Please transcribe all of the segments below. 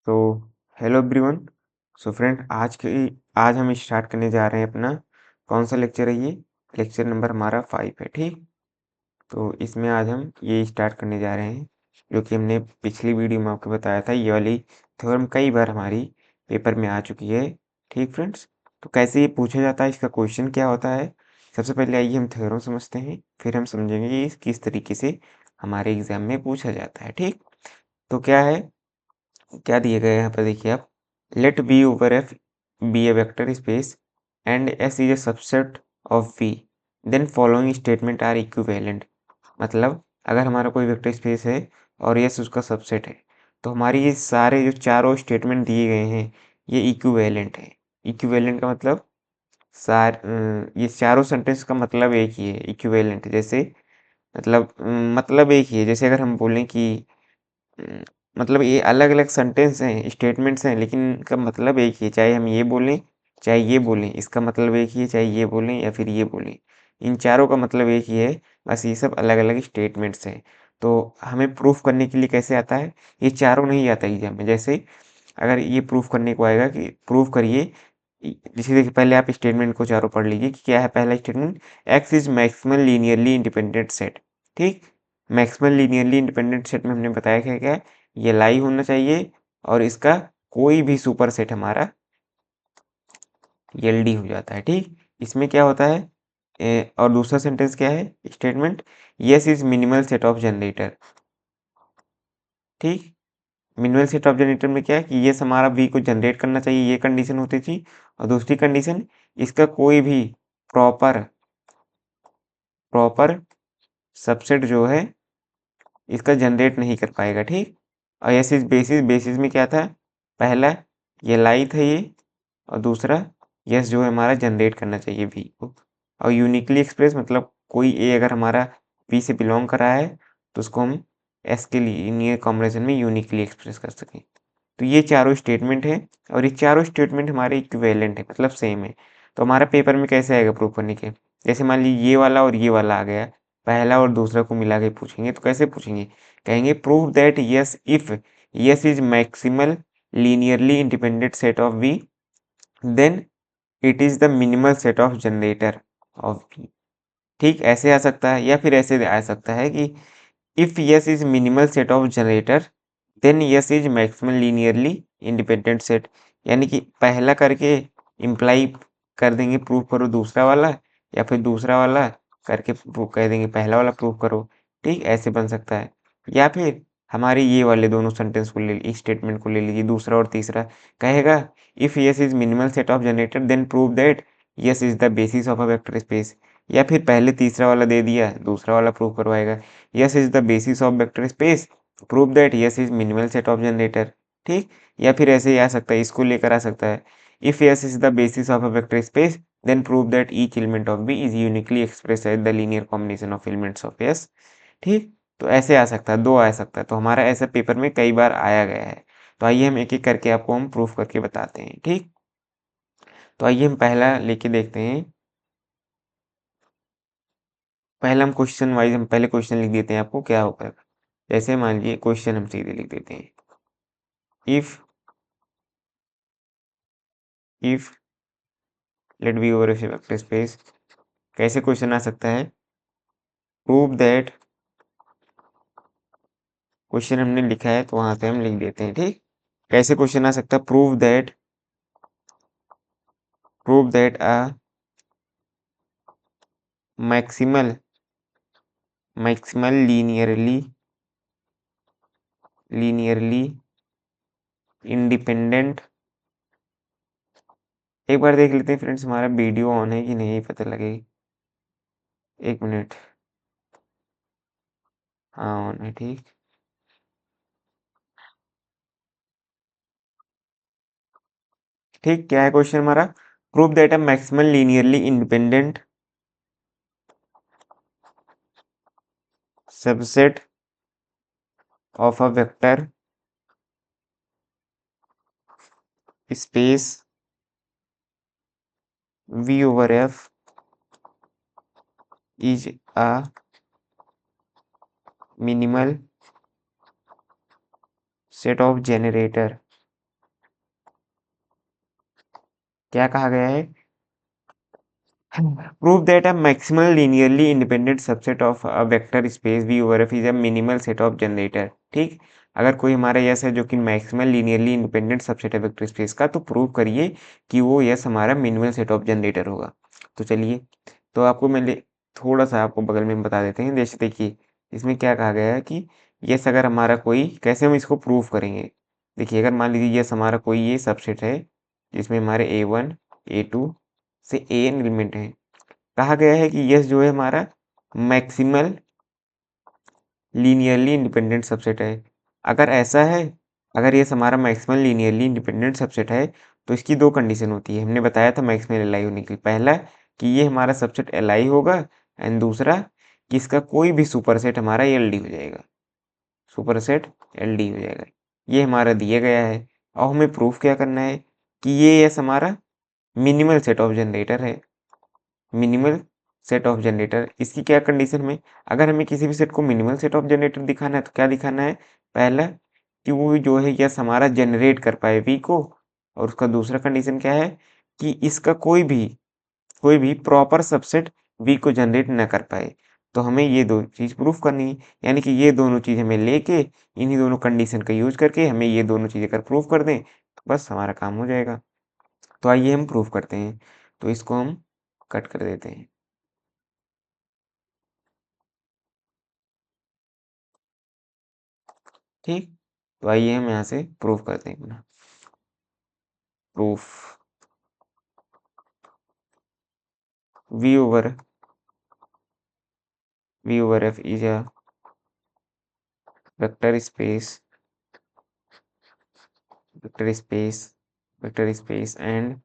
तो hello everyone. So friend, आज हम स्टार्ट करने जा रहे हैं अपना कौन सा लेक्चर है ये। लेक्चर नंबर हमारा 5 है। ठीक, तो इसमें आज हम ये स्टार्ट करने जा रहे हैं जो कि हमने पिछली वीडियो में आपको बताया था। ये वाली थ्योरम कई बार हमारी पेपर में आ चुकी है। ठीक फ्रेंड्स, तो कैसे ये पूछा जाता है, इसका क्वेश्चन क्या होता है। सबसे पहले आइए हम थ्योरम समझते हैं, फिर हम समझेंगे कि किस तरीके से हमारे एग्जाम में पूछा जाता है। ठीक, तो क्या है, क्या दिए गए हैं यहाँ पर देखिए आप। Let V over F be a vector space and S is a subset of V, then following statement are equivalent. मतलब अगर हमारा कोई वेक्टर स्पेस है और यस उसका सबसेट है, तो हमारी ये सारे जो चारों स्टेटमेंट दिए गए हैं ये इक्विवेलेंट है। इक्विवेलेंट का मतलब ये चारों सेंटेंस का मतलब एक ही है। इक्विवेलेंट जैसे मतलब एक ही है। जैसे अगर हम बोलें कि उम, मतलब ये अलग-अलग सेंटेंस हैं, स्टेटमेंट्स हैं, लेकिन इनका मतलब एक ही है। चाहे हम ये बोलें, चाहे ये बोलें, इसका मतलब एक ही है, चाहे ये बोलें या फिर ये बोलें। इन चारों का मतलब एक ही है, बस ये सब अलग-अलग स्टेटमेंट्स हैं। तो हमें प्रूफ करने के लिए कैसे आता है, ये चारों नहीं आता एग्ज़ाम में। जैसे अगर ये प्रूफ करने को आएगा कि प्रूफ करिए जैसे देखिए, पहले आप स्टेटमेंट को चारों पढ़ लीजिए कि क्या है पहला statement. X is maximal linearly independent set. ठीक, मैक्सिमल लीनियरली इंडिपेंडेंट सेट में हमने बताया क्या-क्या है, ये लाई होना चाहिए और इसका कोई भी सुपर सेट हमारा एलडी हो जाता है। ठीक, इसमें क्या होता है और दूसरा सेंटेंस क्या है statement, yes is minimal set of generator. ठीक, मिनिमल सेट ऑफ जनरेटर में क्या है कि यस हमारा वी को जनरेट करना चाहिए, ये कंडीशन होती थी। और दूसरी कंडीशन, इसका कोई भी प्रॉपर प्रॉपर सबसेट जो है इसका जनरेट नहीं कर पाएगा। ठीक, और यस इज बेसिस, बेसिस में क्या था, पहला ये लाई था ये, और दूसरा यस जो है हमारा जनरेट करना चाहिए वी को। और यूनिकली एक्सप्रेस मतलब कोई ए अगर हमारा पी से बिलोंग कर रहा है तो उसको हम एस के लीनियर कॉम्बिनेशन में यूनिकली एक्सप्रेस कर सकें। तो ये चारों स्टेटमेंट हैं और ये चारों स्टेटमेंट हमारे इक्विवेलेंट है, मतलब सेम है। तो हमारा पेपर में कैसे आएगा प्रूव करने के, जैसे मान लीजिए ये वाला और ये वाला आ गया, पहला और दूसरा को मिला के पूछेंगे तो कैसे पूछेंगे, कहेंगे prove that S if S is maximal linearly independent set of V, then it is the minimal set of generator of V. ठीक, ऐसे आ सकता है या फिर ऐसे आ सकता है कि if S is minimal set of generator then S is maximal linearly independent set. यानी कि पहला करके इम्प्लाई कर देंगे प्रूव करो दूसरा वाला, या फिर दूसरा वाला करके प्रूव कह देंगे पहला वाला प्रूव करो। ठीक, ऐसे बन सकता है। या फिर हमारे ये वाले दोनों सेंटेंस को ले, इस स्टेटमेंट को ले लीजिए, दूसरा और तीसरा कहेगा if S is minimal set of generator then prove that S is the basis of a vector space. या फिर पहले तीसरा वाला दे दिया, दूसरा वाला प्रूव करवाएगा yes is the basis of vector space, prove that S is minimal set of generator. ठीक, या फिर ऐसे ही आ सकता है, इसको लेकर आ सकता है if S is the basis of a vector space then prove that each element of V is uniquely express as the linear combination of elements of S. ठीक, तो ऐसे आ सकता है, दो आ सकता है। तो हमारा ऐसा पेपर में कई बार आया गया है। तो आइए हम एक एक करके आपको हम प्रूफ करके बताते हैं। ठीक, तो आइए हम पहला लेके देखते हैं। पहला हम क्वेश्चन वाइज हम पहले क्वेश्चन लिख देते हैं आपको क्या होगा। जैसे मान लीजिए क्वेश्चन हम सीधे लिख देते हैं, if if let V over vector space. कैसे क्वेश्चन आ सकता है, प्रूव दैट, क्वेश्चन हमने लिखा है तो वहां से हम लिख देते हैं। ठीक, कैसे क्वेश्चन आ सकता है, prove that a maximal maximal linearly independent. एक बार देख लेते हैं फ्रेंड्स हमारा वीडियो ऑन है कि नहीं, पता लगे। एक मिनट, हाँ ऑन है। ठीक, ठीक क्या है क्वेश्चन हमारा, prove that a maximal linearly independent subset of a vector space V over F is a minimal set of generator क्या कहा गया है? Prove that a maximal linearly independent subset of a vector space V over F is a minimal set of generator। ठीक, अगर कोई हमारा yes है जो कि मैक्सिमल लीनियरली इंडिपेंडेंट सबसेट है वेक्टर स्पेस का, तो प्रूव करिए कि वो यस हमारा मिनिमल सेट ऑफ जनरेटर होगा। तो चलिए, तो आपको मैं थोड़ा सा आपको बगल में बता देते हैं। जैसे देखिए, इसमें क्या कहा गया है कि यस अगर हमारा कोई, कैसे हम इसको प्रूव करेंगे। देखिए, अगर मान लीजिए यस हमारा कोई ये सबसेट है जिसमें हमारे A1 A2 से एन एलिमेंट है। कहा गया है कि यस जो है हमारा मैक्सिमल लीनियरली इंडिपेंडेंट सबसेट है। अगर ऐसा है, अगर यस हमारा मैक्सिमल लीनियरली इंडिपेंडेंट सबसेट है, तो इसकी दो कंडीशन होती है। हमने बताया था मैक्सिमल एल आई होने के लिए। पहला कि ये हमारा सबसेट एल आई होगा, एंड दूसरा कि इसका कोई भी सुपरसेट हमारा एल डी हो जाएगा। सुपरसेट एल डी हो जाएगा। ये हमारा दिया गया है। और हमें प्रूफ क्या करना है कि ये यस हमारा मिनिमल सेट ऑफ जनरेटर है। मिनिमल सेट ऑफ जनरेटर, इसकी क्या कंडीशन में, अगर हमें किसी भी सेट को मिनिमल सेट ऑफ जनरेटर दिखाना है तो क्या दिखाना है? पहला कि वो जो है यस हमारा जनरेट कर पाए वी को, और उसका दूसरा कंडीशन क्या है कि इसका कोई भी प्रॉपर सबसेट वी को जनरेट न कर पाए। तो हमें ये दो चीज प्रूफ करनी है, यानी कि ये दोनों चीज हमें लेके, इन्हीं दोनों कंडीशन का यूज करके हमें ये दोनों चीजें अगर प्रूफ कर दें तो बस हमारा काम हो जाएगा। तो आइए हम प्रूफ करते हैं। तो इसको हम कट कर देते हैं। ठीक, तो आइए हम यहाँ से प्रूफ करते हैं अपना proof. V over F is a vector space, vector space, vector space, and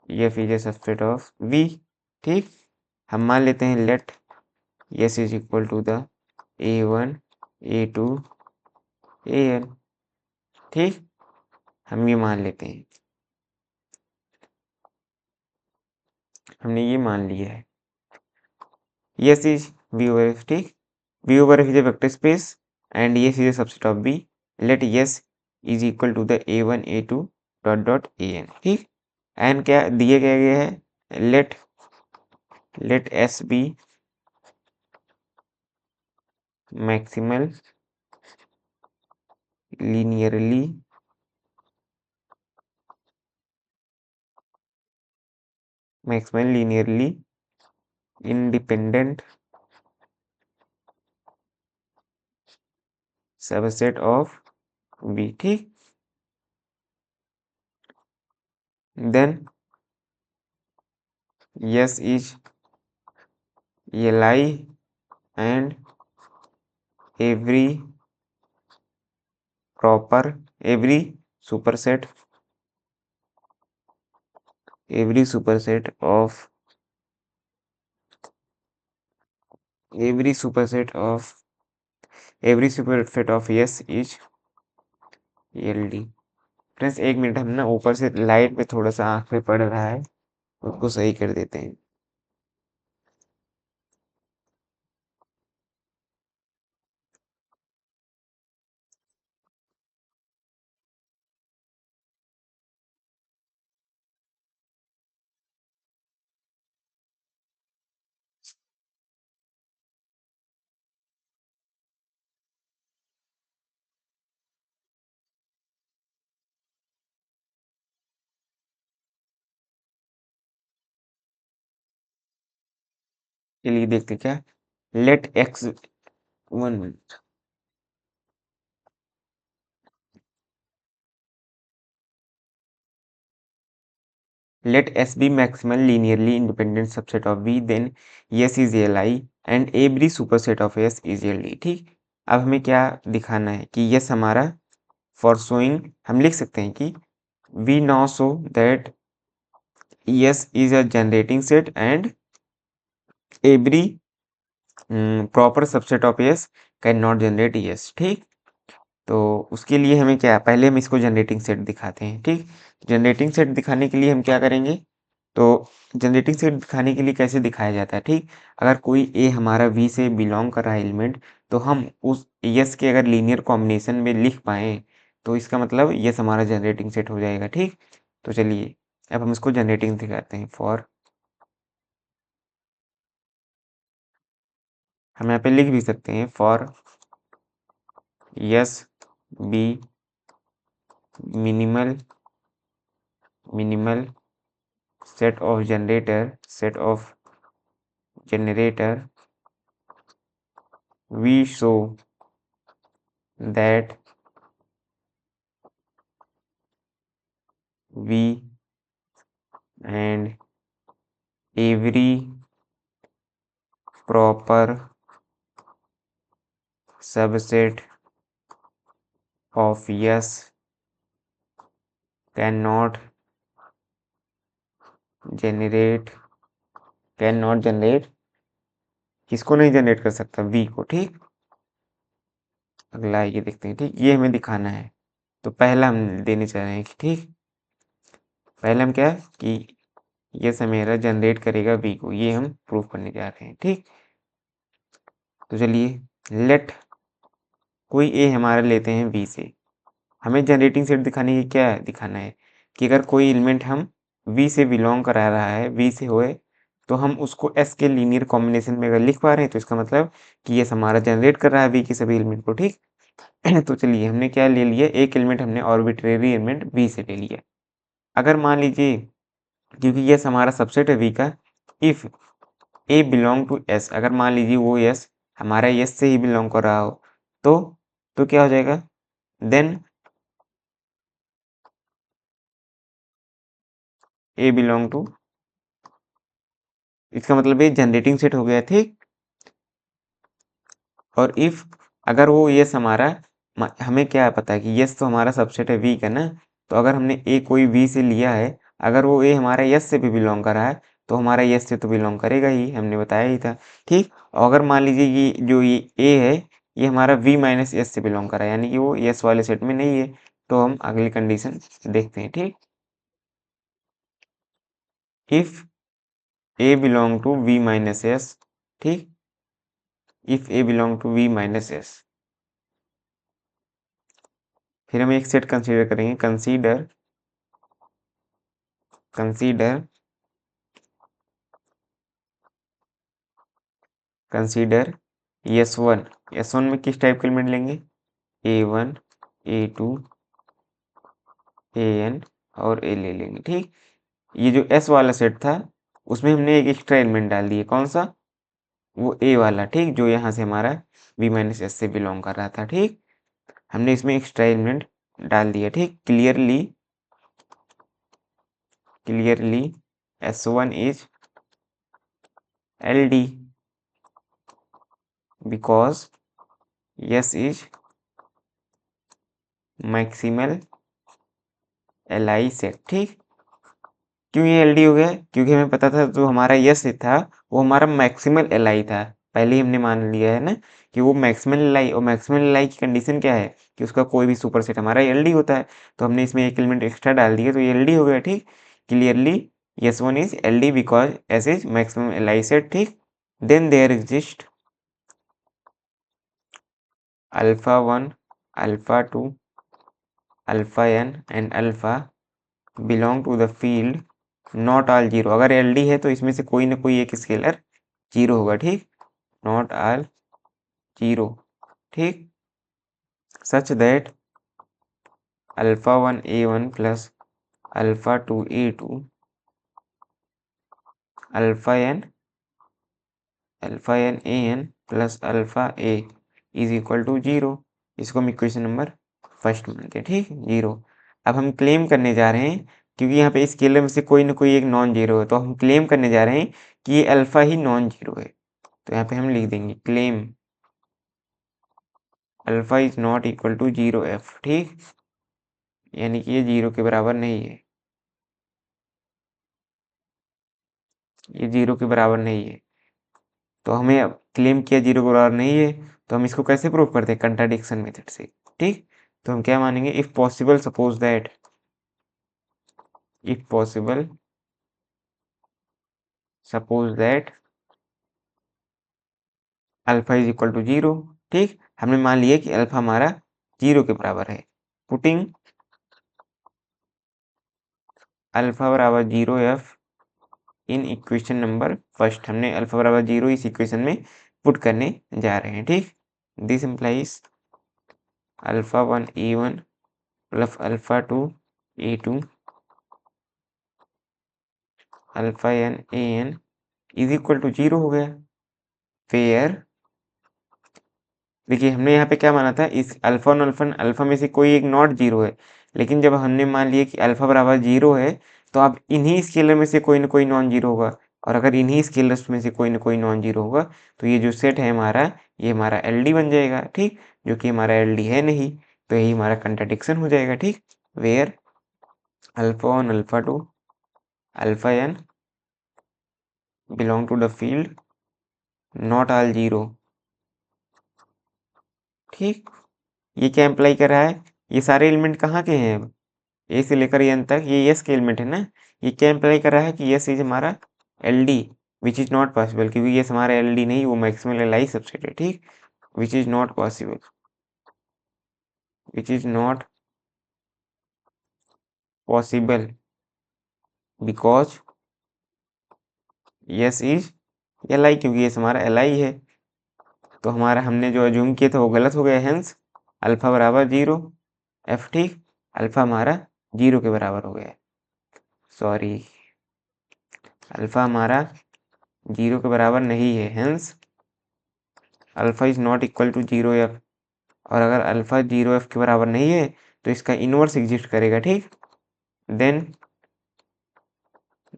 F is a subset of V। ठीक, हम मान लेते हैं late S is equal to the A1 A2 AN। ठीक, हम ये मान लेते हैं, हमने ये मान लिया है। S is V over F। ठीक, V over F is a vector space and S is a subset of V। Let S is equal to the A1 A2 dot dot AN। ठीक, एन क्या दिए गया है? Let S be maximal linearly independent subset of V। ठीक, then S is Li and every proper every superset every superset of every superset of every superset of S is LD। Friends एक minute, हम ना ऊपर से light पे थोड़ा सा आंख पे पड़ रहा है, उसको सही कर देते हैं। चलिए देखते क्या, let X 1 minute, let S be maximal linearly independent subset of V, then S is Li and every superset of S is LD। ठीक, अब हमें क्या दिखाना है कि यस हमारा फॉर शोइंग, हम लिख सकते हैं कि we now show that S is a generating set and every proper subset of S cannot generate S। ठीक, तो उसके लिए हमें क्या, पहले हम इसको जनरेटिंग सेट दिखाते हैं। ठीक, जनरेटिंग सेट दिखाने के लिए हम क्या करेंगे, तो जनरेटिंग सेट दिखाने के लिए कैसे दिखाया जाता है? ठीक, अगर कोई ए हमारा वी से बिलोंग कर रहा है एलिमेंट, तो हम उस यस के अगर लीनियर कॉम्बिनेशन में लिख पाए तो इसका मतलब यस हमारा जनरेटिंग सेट हो जाएगा। ठीक, तो चलिए अब हम इसको जनरेटिंग दिखाते हैं। फॉर हम यहाँ पे लिख भी सकते हैं for S be minimal set of generator we show that v and every proper subset of yes cannot generate किसको नहीं जनरेट कर सकता, v को। ठीक, अगला ये देखते हैं। ठीक, ये हमें दिखाना है। तो पहला हम देने चाह रहे हैं कि ठीक, पहले हम क्या कि ये मेरा जनरेट करेगा v को, ये हम प्रूव करने जा रहे हैं। ठीक, तो चलिए लेट कोई ए हमारा लेते हैं v से। हमें जनरेटिंग सेट दिखाने की क्या दिखाना है कि अगर कोई एलिमेंट हम v से बिलोंग करा रहा है, v से होए, तो हम उसको s के लीनियर कॉम्बिनेशन में अगर लिख पा रहे हैं तो इसका मतलब कि ये हमारा जनरेट कर रहा है v के सभी एलिमेंट को। ठीक तो चलिए हमने क्या ले लिया, एक एलिमेंट हमने ऑर्बिट्रेरी एलिमेंट v से ले लिया। अगर मान लीजिए क्योंकि ये हमारा सबसेट है v का, if a belong to s, अगर मान लीजिए वो s हमारा s से ही बिलोंग कर रहा हो, तो क्या हो जाएगा, देन a बिलोंग टू, इसका मतलब ये जनरेटिंग सेट हो गया। ठीक, और इफ अगर वो यस हमारा हमें क्या पता है कि यस तो हमारा सबसेट है वी का ना, तो अगर हमने ए कोई वी से लिया है, अगर वो ए हमारा यस से भी बिलोंग कर रहा है तो हमारा यस से तो बिलोंग करेगा ही, हमने बताया ही था। ठीक, और अगर मान लीजिए ये जो ये ए है ये हमारा वी माइनस एस से बिलोंग कर रहा है, यानी कि वो यस वाले सेट में नहीं है, तो हम अगली कंडीशन देखते हैं। ठीक, if A belong to V minus S, ठीक, if A belong to V minus S, फिर हम एक सेट कंसीडर करेंगे, कंसीडर S1 में किस टाइप के एलिमेंट लेंगे, A1 A2 AN और A ले लेंगे। ठीक, ये जो S वाला सेट था उसमें हमने एक एक्स्ट्रा एलिमेंट डाल दिया, कौन सा, वो A वाला। ठीक, जो यहाँ से हमारा V माइनस एस से बिलोंग कर रहा था। ठीक, हमने इसमें एक्स्ट्रा एलिमेंट डाल दिया। ठीक, clearly S1 is LD because S is maximal Li set. ठीक, क्यों ये एल डी हो गया, क्योंकि हमें पता था जो हमारा यस था वो हमारा मैक्सिमल एल आई था, पहले ही हमने मान लिया है ना कि वो मैक्सिमल एल आई, और मैक्सिमल एल आई की कंडीशन क्या है कि उसका कोई भी सुपर सेट हमारा एल डी होता है, तो हमने इसमें एक एलिमेंट एक्स्ट्रा डाल दिया तो ये एल डी हो गया। ठीक, clearly S1 is L D because S is maximum L I set. ठीक, then there exist alpha 1 alpha 2 alpha n and alpha belong to the field not all zero. अगर L D है तो इसमें से कोई ना कोई एक स्केलर जीरो होगा। ठीक, नॉट ऑल जीरो। ठीक, such that alpha 1 A1 plus alpha 2 A2 alpha n AN plus alpha A is equal to zero. इसको हम इक्वेशन नंबर फर्स्ट मानते हैं। ठीक, जीरो। अब हम क्लेम करने जा रहे हैं क्योंकि यहाँ पे स्केलर में से कोई ना कोई एक नॉन जीरो है, तो हम क्लेम करने जा रहे हैं कि ये अल्फा ही नॉन जीरो है, तो यहाँ पे हम लिख देंगे claim alpha is not equal to zero F. ठीक, यानी कि ये जीरो के बराबर नहीं है, ये जीरो के बराबर नहीं है। तो हमें अब क्लेम किया जीरो के बराबर नहीं है, तो हम इसको कैसे प्रूव करते हैं, कंट्राडिक्शन मेथड से। ठीक, तो हम क्या मानेंगे, if possible suppose that alpha is equal to zero. ठीक, हमने मान लिया कि अल्फा हमारा जीरो के बराबर है। पुटिंग अल्फा बराबर 0 F in equation number first. हमने अल्फा बराबर 0 इस इक्वेशन में पुट करने जा रहे हैं, ठीक। This implies alpha 1 A1 plus alpha 2 A2 alpha n AN is equal to 0 हो गया। फेयर देखिए हमने यहाँ पे क्या माना था, इस अल्फा और अल्फा में से कोई एक नॉट 0 है, लेकिन जब हमने मान लिया कि अल्फा बराबर 0 है तो अब इन्हीं स्केलर में से कोई ना कोई नॉन जीरो होगा, और अगर इन्हीं स्केलर्स में से कोई ना कोई नॉन जीरो होगा तो ये जो सेट है हमारा, ये हमारा एल बन जाएगा, ठीक। जो कि हमारा एल है नहीं, तो यही हमारा कंट्राडिक्शन हो जाएगा, ठीक। Where alpha 1 alpha 2 alpha n belong to the field not all 0, ठीक। ये क्या इम्प्लाई कर रहा है, ये सारे एलिमेंट कहाँ के हैं, अब ए से लेकर एन तक ये यस के एलिमेंट है ना। ये क्या इम्प्लाई कर रहा है कि यस इज हमारा L D, which is not possible, क्योंकि यस हमारा एल डी नहीं, वो मैक्सिमल एलाइज सबसेट है, ठीक। Which is not possible, which is not possible because yes is L I, क्योंकि यस हमारा एल आई है। तो हमारा हमने जो अज्यूम किया था वो गलत हो गया, हेंस अल्फा बराबर 0 एफ, ठीक। अल्फा हमारा 0 के बराबर हो गया, सॉरी अल्फा हमारा 0 के बराबर नहीं है, hence alpha is not equal to 0 F. और अगर अल्फा 0 एफ के बराबर नहीं है तो इसका इनवर्स एग्जिस्ट करेगा, ठीक। Then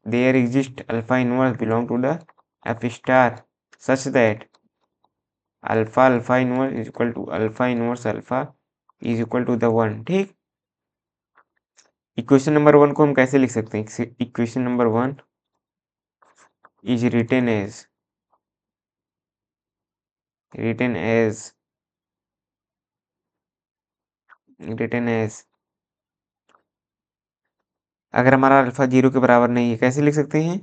there exist alpha inverse belong to the F star such that alpha alpha inverse is equal to alpha inverse alpha is equal to the 1, ठीक। इक्वेशन नंबर 1 को हम कैसे लिख सकते हैं, equation number 1 is written as written as अगर हमारा alpha 0 के बराबर नहीं है कैसे लिख सकते हैं,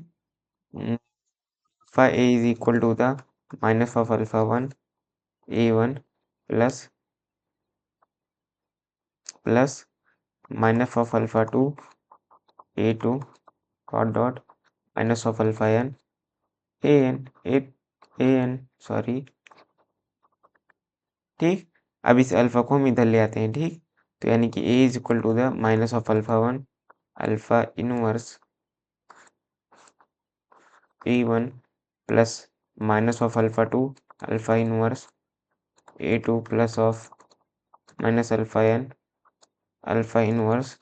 alpha A is equal to the minus of alpha 1 A1 plus minus of alpha 2 A2 dot minus of alpha n an sorry, ठीक। अब इस अल्फा को हम इधर ले आते हैं, ठीक। तो यानी कि a is equal to the minus of alpha 1 alpha inverse A1 plus minus of alpha 2 alpha inverse A2 plus of minus alpha n alpha inverse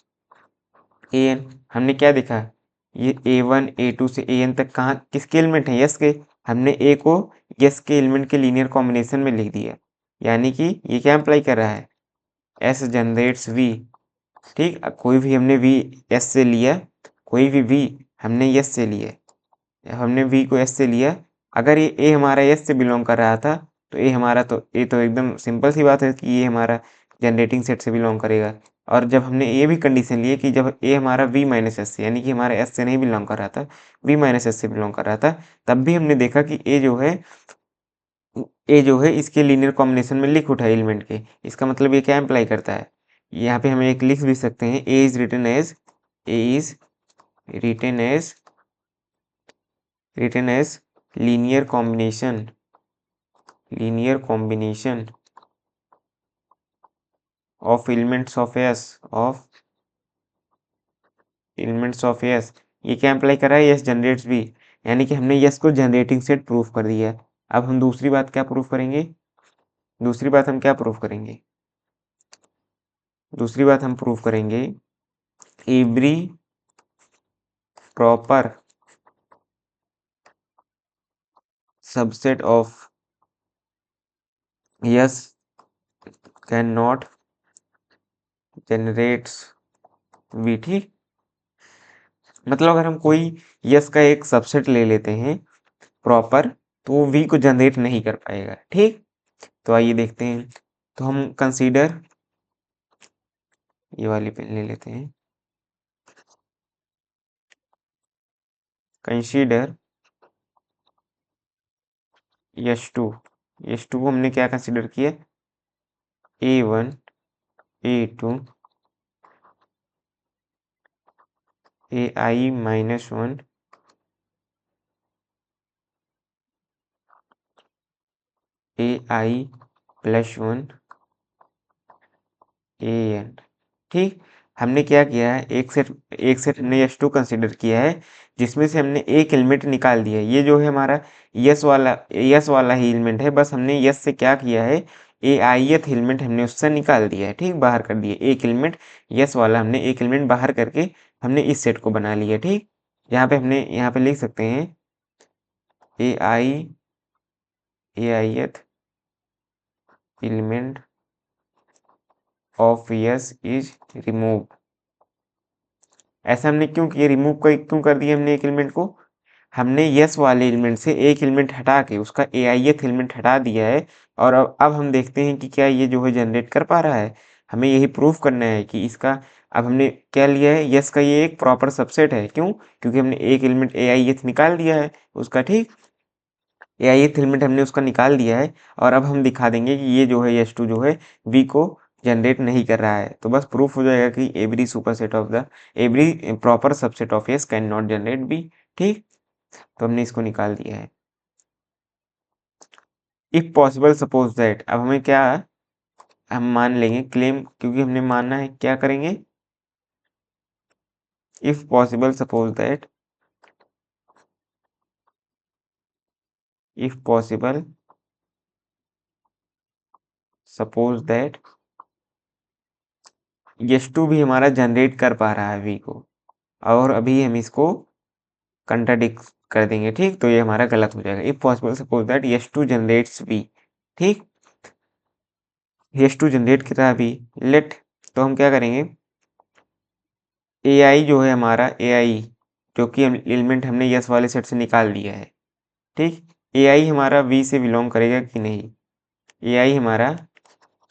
an। हमने क्या देखा, ये A1 A2 से an तक कहाँ किसके एलिमेंट है, यस के। हमने a को यस के एलिमेंट के लीनियर कॉम्बिनेशन में लिख दिया, यानी कि ये क्या अप्लाई कर रहा है, S जनरेट्स V, ठीक। अब कोई भी हमने V S से लिया, कोई भी V हमने यस से लिया, हमने V को S से लिया। अगर ये A हमारा S से बिलोंग कर रहा था तो A हमारा तो A तो एकदम सिंपल सी बात है कि ये हमारा जनरेटिंग सेट से बिलोंग करेगा। और जब हमने ये भी कंडीशन ली कि जब A हमारा V माइनस एस से, यानी कि हमारा S से नहीं बिलोंग कर रहा था, V माइनस एस से बिलोंग कर रहा था, तब भी हमने देखा कि A जो है इसके लीनियर कॉम्बिनेशन में लिख उठा एलिमेंट के। इसका मतलब ये क्या इम्प्लाई करता है, यहाँ पे हम एक लिख भी सकते हैं, A is written as linear combination of elements of S। ये क्या अप्लाई कर रहा है, यस जनरेट्स भी, यानी कि हमने यस को जनरेटिंग सेट प्रूफ कर दिया। अब हम दूसरी बात क्या प्रूफ करेंगे, दूसरी बात हम क्या प्रूफ करेंगे, दूसरी बात हम प्रूफ करेंगे every proper subset of S can not generates V, ठीक। मतलब अगर हम कोई यस का एक सबसेट ले लेते हैं प्रॉपर, तो वो वी को जनरेट नहीं कर पाएगा, ठीक। तो आइए देखते हैं, तो हम कंसीडर ये वाली पेन ले लेते हैं, कंसीडर यस टू को हमने क्या कंसीडर किया, A1 A2 AI minus 1 AI plus 1 AN। ठीक, हमने क्या किया है, एक सेट हमने S2 कंसिडर किया है जिसमें से हमने एक एलिमेंट निकाल दिया है। ये जो है हमारा यस वाला ही एलिमेंट है, बस हमने यस से क्या किया है, AIth एलिमेंट हमने उससे निकाल दिया है। ठीक, बाहर कर दिया एक एलिमेंट, यस वाला हमने एक एलिमेंट बाहर करके हमने इस सेट को बना लिया। ठीक, यहाँ पे लिख सकते हैं AIth element of S is remove. ऐसा हमने क्यों कर दिया हमने एक एलिमेंट को, हमने यस वाले एलिमेंट से एक एलिमेंट हटा के उसका AIth एलिमेंट हटा दिया है। और अब हम देखते हैं कि क्या ये जो है जनरेट कर पा रहा है। हमें यही प्रूफ करना है कि इसका, अब हमने क्या लिया है, यस का ये एक प्रॉपर सबसेट है। क्यों? क्योंकि हमने एक एलिमेंट AIth निकाल दिया है उसका। ठीक, AIth एलिमेंट हमने उसका निकाल दिया है और अब हम दिखा देंगे कि ये जो है S2 जो है V को जनरेट नहीं कर रहा है। तो बस प्रूफ हो जाएगा कि every proper subset of S can not generate V। ठीक, तो हमने इसको निकाल दिया है। इफ पॉसिबल सपोज दैट, अब हमें क्या, हम मान लेंगे क्लेम, क्योंकि हमने मानना है, क्या करेंगे, if possible suppose that, if possible suppose that S2 भी हमारा जनरेट कर पा रहा है V को, और अभी हम इसको कंट्राडिक्ट कर देंगे। ठीक, तो ये हमारा गलत हो जाएगा। If possible suppose that S2 generates V। ठीक, S2 जनरेट कर रहा है V, लेट, तो हम क्या करेंगे, AI जो है हमारा AI जो कि एलिमेंट हमने यस वाले सेट से निकाल दिया है। ठीक, AI हमारा V से बिलोंग करेगा कि नहीं, AI हमारा,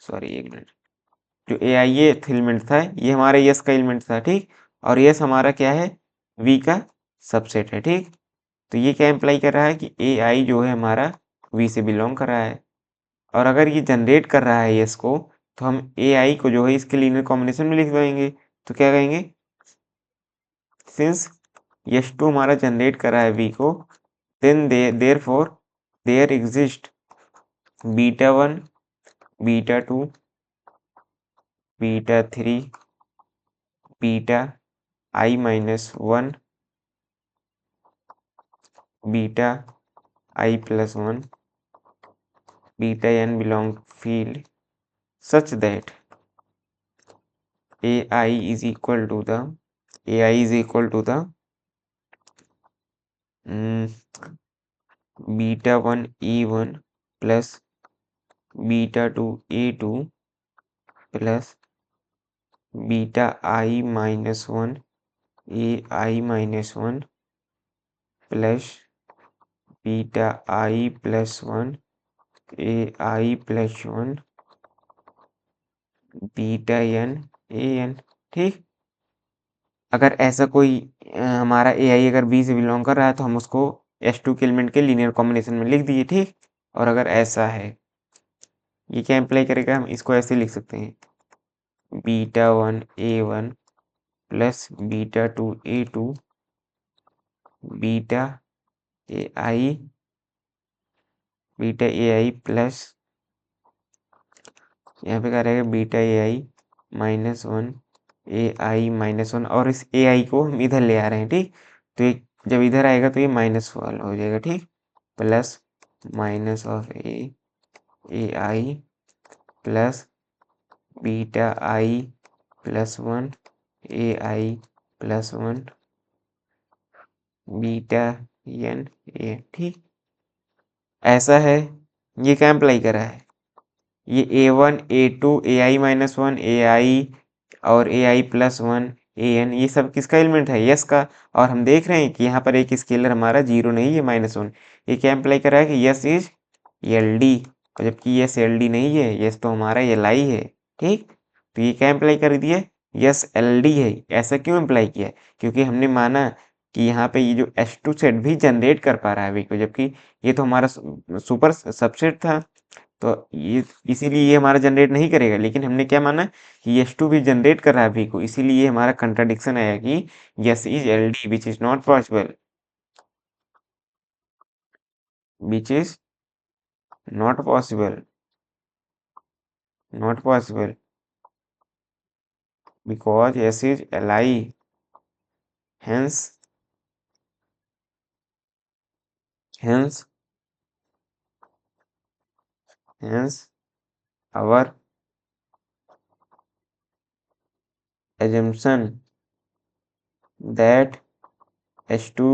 सॉरी एक मिनट, जो AI ये एलिमेंट था ये हमारा यस का एलिमेंट था। ठीक, और यस हमारा क्या है, V का सबसेट है। ठीक, तो ये क्या इम्प्लाई कर रहा है कि AI जो है हमारा V से बिलोंग कर रहा है। और अगर ये जनरेट कर रहा है यस को, तो हम AI को जो है इसके लीनियर कॉम्बिनेशन में लिख देंगे। तो क्या कहेंगे, सिंस S2 हमारा जनरेट कर रहा है V को, then therefore there exist beta 1 beta 2 beta 3 beta I minus 1 beta I plus 1 beta n belong field such that AI is equal to the beta 1 E1 plus beta 2 A2 plus beta I minus 1 AI minus 1 plus beta I plus 1 AI plus 1 beta n AN। ठीक, अगर ऐसा कोई हमारा AI अगर B से belong कर रहा है तो हम उसको S2 के एलिमेंट के लीनियर कॉम्बिनेशन में लिख दिए। ठीक, और अगर ऐसा है, ये क्या इम्प्लाई करेगा, हम इसको ऐसे लिख सकते हैं, beta 1 A1 plus beta 2 A2 beta AI plus, यहाँ पे क्या रहेगा, beta AI minus 1 AI minus 1, और इस AI को हम इधर ले आ रहे हैं। ठीक, तो ये जब इधर आएगा तो ये माइनस वाला हो जाएगा। ठीक, plus minus of AI plus beta I plus 1 AI plus 1 beta n A। ठीक, ऐसा है, ये क्या इम्प्लाई कर रहा है, ये A1 A2 AI minus 1 AI और AI प्लस 1 AN, ये सब किसका एलिमेंट है, यस का। और हम देख रहे हैं कि यहाँ पर एक स्केलर हमारा जीरो नहीं है, -1। ये क्या इम्प्लाई कर रहा है कि यस इज LD, और जबकि यस LD नहीं है, यस तो हमारा LI है। ठीक, तो ये क्या इम्प्लाई कर दिया, यस LD है। ऐसा क्यों इम्प्लाई किया, क्योंकि हमने माना कि यहाँ पे ये जो S2 सेट भी जनरेट कर पा रहा है V को, जबकि ये तो हमारा सुपर सबसेट था। तो ये इसीलिए ये हमारा जनरेट नहीं करेगा, लेकिन हमने क्या माना कि S2 भी जनरेट कर रहा है V को, इसीलिए हमारा कंट्राडिक्शन आया कि yes is LD which is not possible, which is not possible, not possible because S is Li, hence hence hence our assumption that S2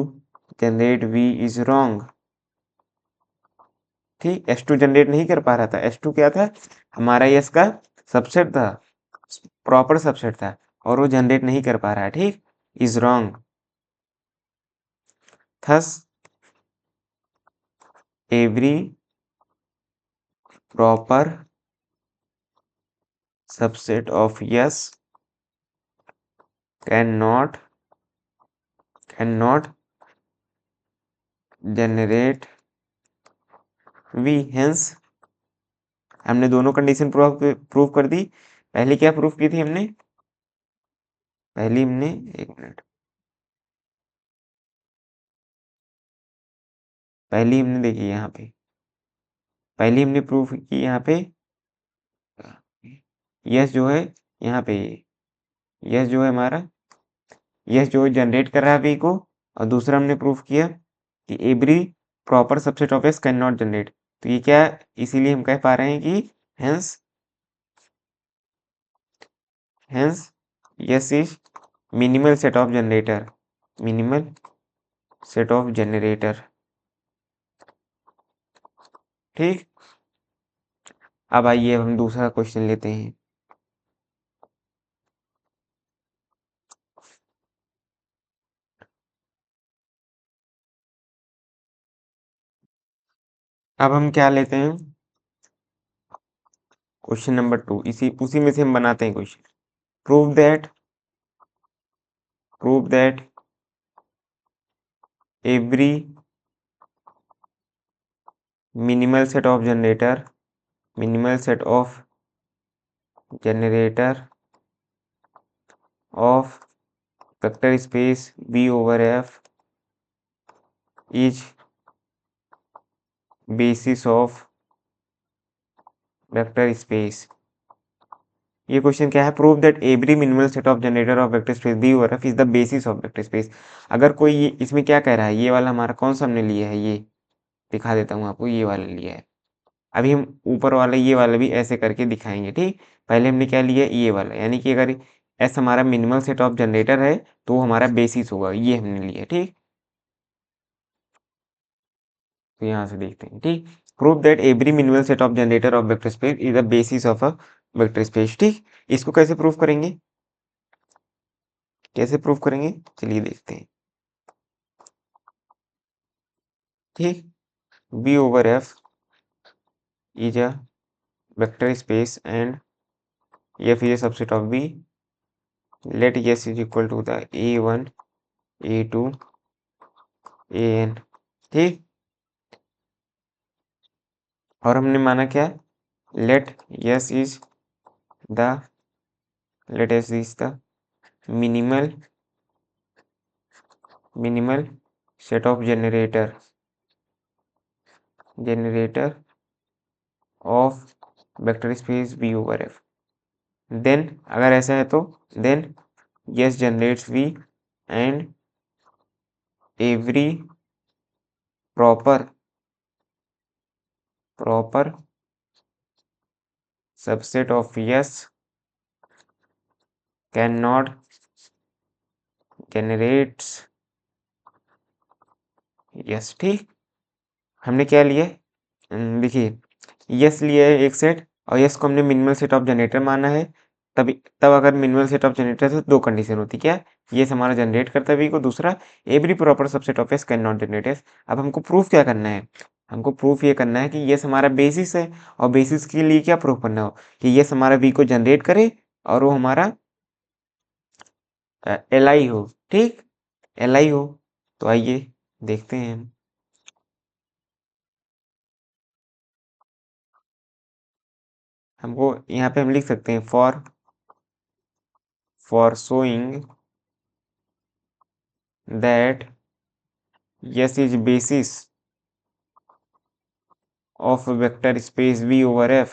generate V is wrong। ठीक, S2 generate नहीं कर पा रहा था। S2 क्या था, हमारा yes का सबसेट था, प्रॉपर सबसेट था, और वो जनरेट नहीं कर पा रहा है। ठीक, is wrong, thus every proper subset of S can not generate V, hence हमने दोनों कंडीशन प्रूव कर दी। पहली क्या प्रूफ की थी हमने, पहली हमने, एक मिनट, पहली हमने देखी यहाँ पे, पहली हमने प्रूफ की यहाँ पे यस जो है, यहाँ पे यस जो है हमारा, यस जो जनरेट कर रहा है वी को, और दूसरा हमने प्रूफ किया कि every proper subset of S can not generate. तो ये क्या, इसीलिए हम कह पा रहे हैं कि hence hence yes is minimal set of generator, minimal set of generator. ठीक, अब आइए अब हम दूसरा क्वेश्चन लेते हैं। अब हम क्या लेते हैं, क्वेश्चन नंबर 2, इसी उसी में से हम बनाते हैं question. Prove that every minimal set of generator, minimal set of generator of vector space V over F is basis of vector space। ये क्वेश्चन क्या है, prove that every minimal set of generator of vector space V over F is the basis of vector space. अगर कोई इसमें क्या कह रहा है, ये वाला हमारा कौन सा हमने लिया है, ये दिखा देता हूँ आपको, ये वाला लिया है। अभी हम ऊपर वाला ये वाला भी ऐसे करके दिखाएंगे। ठीक, पहले हमने क्या लिया, ये वाला, यानी कि अगर एस हमारा मिनिमल सेट ऑफ जनरेटर है तो हमारा बेसिस होगा, ये हमने लिया। ठीक, तो यहाँ से देखते हैं। ठीक, prove that every minimal set of generator of vector space is the basis of a vector space. ठीक, इसको कैसे प्रूव करेंगे, कैसे प्रूव करेंगे, चलिए देखते हैं। ठीक, V over F is a vector space and F is a subset of V. Let S is equal to the A1, A2, AN। ठीक, और हमने माना क्या, late S is the let S is the minimal set of generator of vector space V over F। Then अगर ऐसा है तो then yes generates V and every proper subset of yes cannot generates yes। ठीक, हमने क्या लिया, देखिए yes लिया है एक सेट, और यस को हमने मिनिमल सेट ऑफ जनरेटर माना है। तब अगर मिनिमल सेट ऑफ जनरेटर तो दो कंडीशन होती, क्या, ये हमारा जनरेट करता है वी को, दूसरा every proper subset of S can not generate S. अब हमको प्रूफ क्या करना है, हमको प्रूफ ये करना है कि यस हमारा बेसिस है, और बेसिस के लिए क्या प्रूफ करना हो कि यस हमारा वी को जनरेट करे और वो हमारा एल आई हो। ठीक, एल आई हो, तो आइए देखते हैं हम। हमको यहाँ पे हम लिख सकते हैं for showing that S is basis of vector space V over F,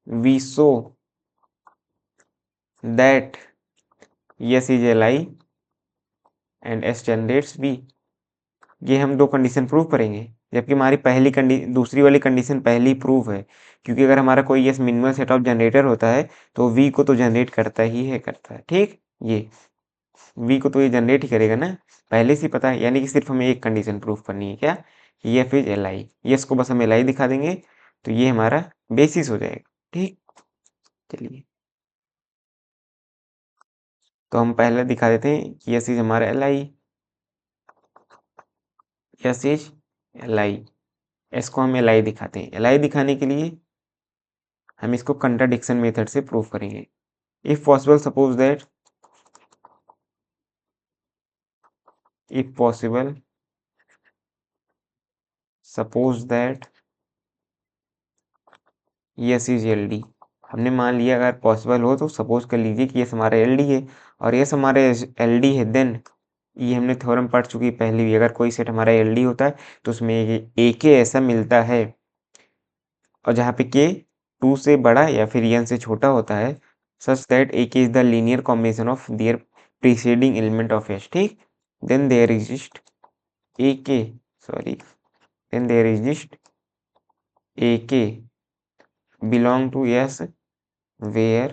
we show that yes is Li and S generates V। ये हम दो कंडीशन प्रूव करेंगे, जबकि हमारी दूसरी वाली कंडीशन पहली प्रूव है, क्योंकि अगर हमारा कोई yes minimal set of generator होता है तो V को तो जनरेट करता है। ठीक, ये V को तो ये जनरेट ही करेगा ना, पहले से पता है। यानी कि सिर्फ हमें एक कंडीशन प्रूव करनी है, क्या? ये फिर Li, यस को बस हम Li दिखा देंगे तो ये हमारा बेसिस हो जाएगा। ठीक, चलिए तो हम पहले दिखा देते हैं कि यस इज हमारा Li, yes is Li, S को हम Li दिखाते हैं। Li दिखाने के लिए हम इसको कंट्राडिक्शन मेथड से प्रूव करेंगे। If possible suppose that S is LD। हमने मान लिया, अगर पॉसिबल हो तो सपोज कर लीजिए कि यस हमारा LD है, और यस हमारे LD है, देन ये हमने थ्योरम पढ़ चुकी पहले भी, अगर कोई सेट हमारा LD होता है तो उसमें AK ऐसा मिलता है, और जहाँ पे K 2 से बड़ा या फिर n से छोटा होता है, such that AK is the linear combination of their preceding element of S। ठीक, then there exist AK, sorry, then there exist AK belong to S where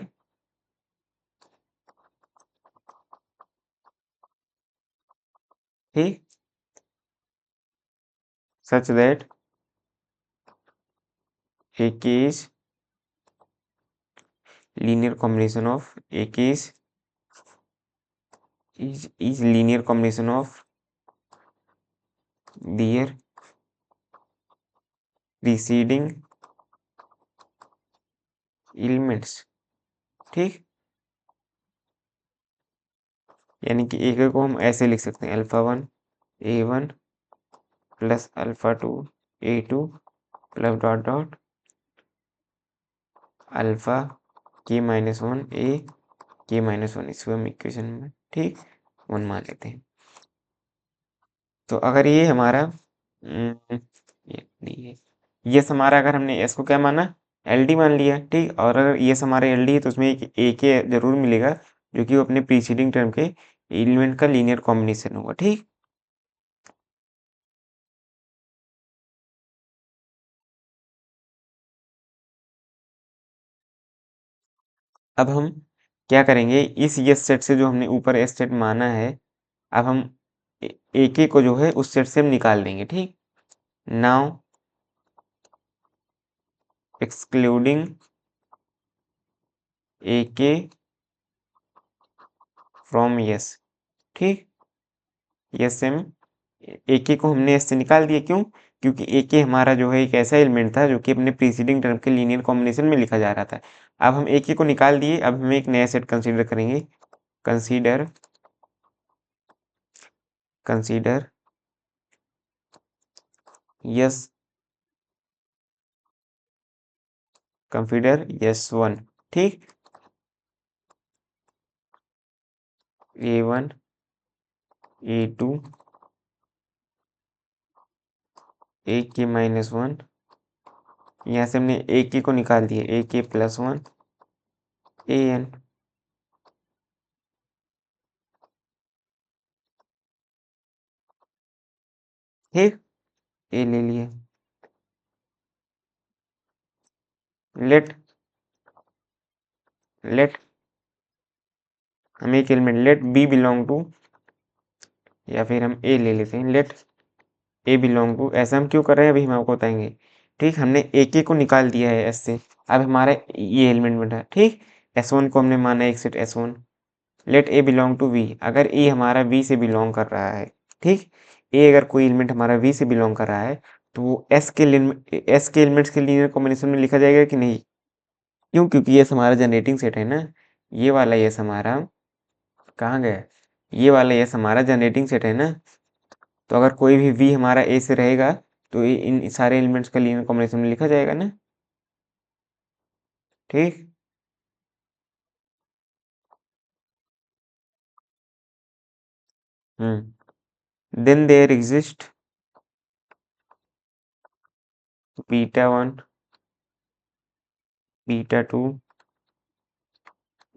ठीक, such that AK is linear combination of linear combination of their preceding elements। ठीक, यानी कि AK को हम ऐसे लिख सकते हैं, α1 A1 plus α2 A2 plus dot dot alpha K-1 A K-1, इसको हम इक्वेशन में ठीक 1 मान लेते हैं। तो अगर ये हमारा ये हमारा, अगर हमने S को क्या माना, LD मान लिया, ठीक, और अगर ये हमारा LD है तो उसमें एक AK जरूर मिलेगा, जो कि वो अपने प्रीसीडिंग टर्म के एलिमेंट का लीनियर कॉम्बिनेशन होगा। ठीक, अब हम क्या करेंगे, इस यस सेट से जो हमने ऊपर एस सेट माना है, अब हम AK को जो है उस सेट से हम निकाल देंगे। ठीक, now excluding AK from yes. ठीक, यस से हम AK को हमने एस से निकाल दिया, क्यों? क्योंकि AK हमारा जो है एक ऐसा एलिमेंट था जो कि अपने प्रीसीडिंग टर्म के लीनियर कॉम्बिनेशन में लिखा जा रहा था। अब हम AK को निकाल दिए, अब हम एक नया सेट कंसीडर करेंगे। Consider yes S1। ठीक, A1 A2 AK-1, यहाँ से हमने AK को निकाल दिया, AK+1 AN। ठीक, A ले लिए। लेट हम एक element let B belong to, या फिर हम A ले लेते हैं, लेट A बिलोंग टू। ऐसा हम क्यों कर रहे हैं, अभी हम आपको बताएंगे। ठीक, हमने AK को निकाल दिया है S से, अब हमारा ये एलिमेंट बना। ठीक, S1 को हमने माना एक set S1। Let A belong to V, अगर A हमारा V से बिलोंग कर रहा है, ठीक, A अगर कोई एलिमेंट हमारा V से बिलोंग कर रहा है तो वो S के एलिमेंट्स के लीनियर कॉम्बिनेशन में लिखा जाएगा कि नहीं? क्यों? क्योंकि ये हमारा जनरेटिंग सेट है ना, ये वाला यस हमारा कहाँ गया, ये वाला यस हमारा जनरेटिंग सेट है ना, तो अगर कोई भी V हमारा A से रहेगा तो इन सारे एलिमेंट्स का लीनियर कॉम्बिनेशन में लिखा जाएगा ना। ठीक। Then there exist beta 1, beta 2,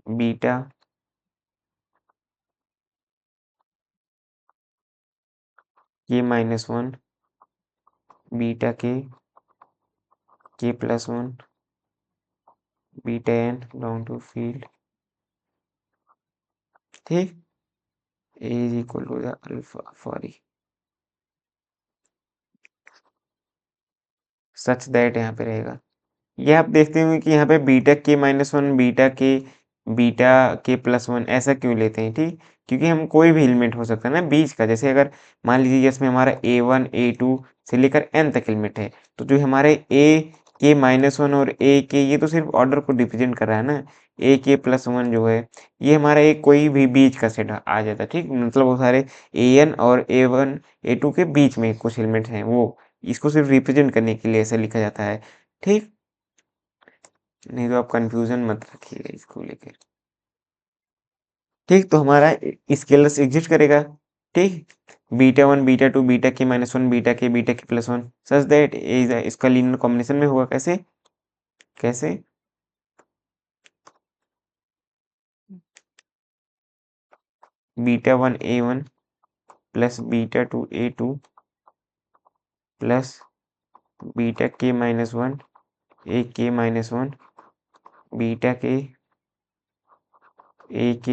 beta k-1, beta k+1, beta n belong to field, ठीक। A is equal to the alpha for e such that यहाँ पे रहेगा। ये आप देखते होंगे कि यहाँ पे बीटा k-1, बीटा k+1 ऐसा क्यों लेते हैं, ठीक। क्योंकि हम कोई भी एलिमेंट हो सकता है ना बीच का, जैसे अगर मान लीजिए इसमें हमारा a1 a2 से लेकर n तक एलिमेंट है, तो जो हमारे ak-1 और ak ये तो सिर्फ ऑर्डर को रिप्रेजेंट कर रहा है ना। ak+1 जो है ये हमारा एक कोई भी बीच का सेट आ जाता है, ठीक। मतलब वो सारे an और a1 a2 के बीच में कुछ एलिमेंट हैं, वो इसको सिर्फ रिप्रेजेंट करने के लिए ऐसा लिखा जाता है, ठीक। नहीं तो आप कंफ्यूजन मत रखिएगा इसको लेकर, ठीक। तो हमारा स्केलर्स एग्जिस्ट करेगा, ठीक। Beta 1 beta 2 beta k-1 beta k+1 such that इसका लीनियर कॉम्बिनेशन में होगा। कैसे कैसे beta 1 a1 plus beta 2 a2 plus beta k-1 ak-1 beta k ak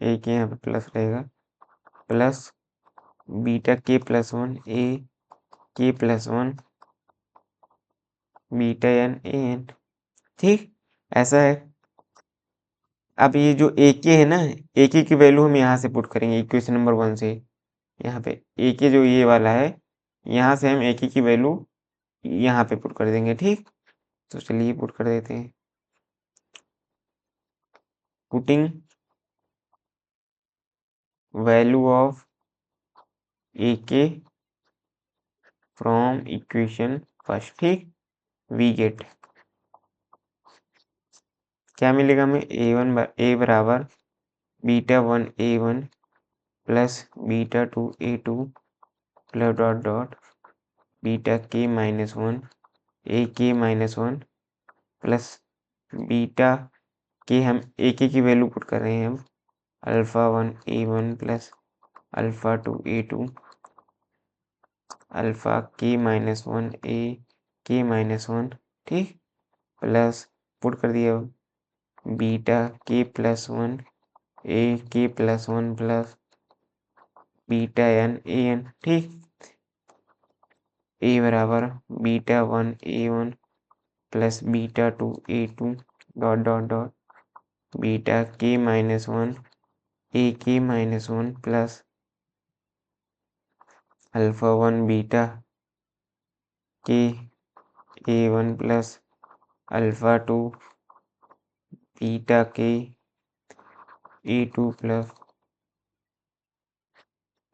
ak यहाँ पे प्लस रहेगा, plus beta k+1 a k+1 beta n an, ठीक। ऐसा है। अब ये जो AK है ना, AK की वैल्यू हम यहाँ से पुट करेंगे इक्वेशन नंबर 1 से। यहाँ पे AK जो ये वाला है, यहाँ से हम AK की वैल्यू यहाँ पे पुट कर देंगे, ठीक। तो चलिए पुट कर देते हैं। Putting value of AK from equation first, ठीक। वी गेट क्या मिलेगा हमें, A बराबर beta 1 A1 plus beta 2 A2 plus dot dot beta k-1 ak-1 plus beta के हम AK की वैल्यू पुट कर रहे हैं हम alpha 1 A1 plus alpha 2 A2 alpha k-1 ak-1, ठीक। प्लस पुट कर दिया beta k+1 ak+1 plus beta n an, ठीक। A बराबर beta 1 A1 plus beta 2 A2 dot dot dot beta k-1 ak-1 plus alpha 1 beta k A1 plus alpha 2 beta k A2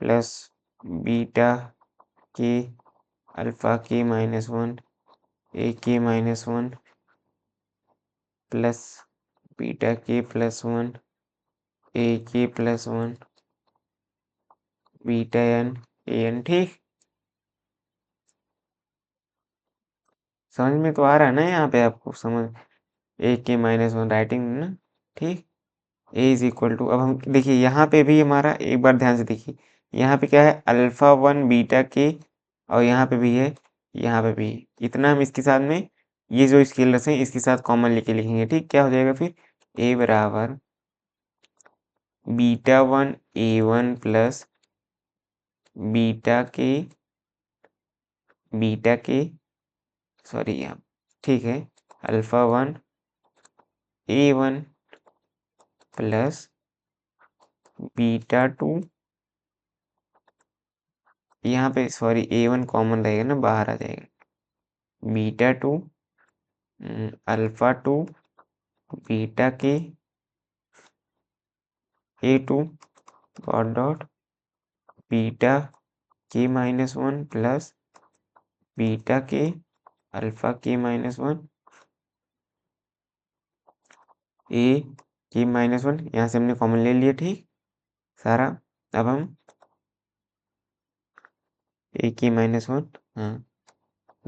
plus beta k alpha k-1 ak-1 plus beta k+1 ak+1 beta n an, ठीक। समझ में तो आ रहा है ना, यहाँ पे आपको समझ ak-1 राइटिंग ना, ठीक। a इज इक्वल टू, अब हम देखिए यहाँ पे भी हमारा एक बार ध्यान से देखिए, यहाँ पे क्या है अल्फ़ा 1 बीटा k और यहाँ पे भी है, यहाँ पे भी है। इतना हम इसके साथ में ये जो स्केलर्स हैं इसके साथ कॉमन लेके लिखेंगे, ठीक। क्या हो जाएगा फिर a बराबर बीटा 1 A1 प्लस बीटा के सॉरी यहाँ, ठीक है अल्फ़ा 1 A1 प्लस बीटा 2 यहाँ पे सॉरी A1 कॉमन रहेगा ना, बाहर आ जाएगा बीटा 2 अल्फ़ा 2 बीटा के A2 dot dot beta k-1 plus beta के अल्फा के minus one A K minus one, यहाँ से हमने कॉमन ले लिया, ठीक सारा। अब हम ए के माइनस वन, हाँ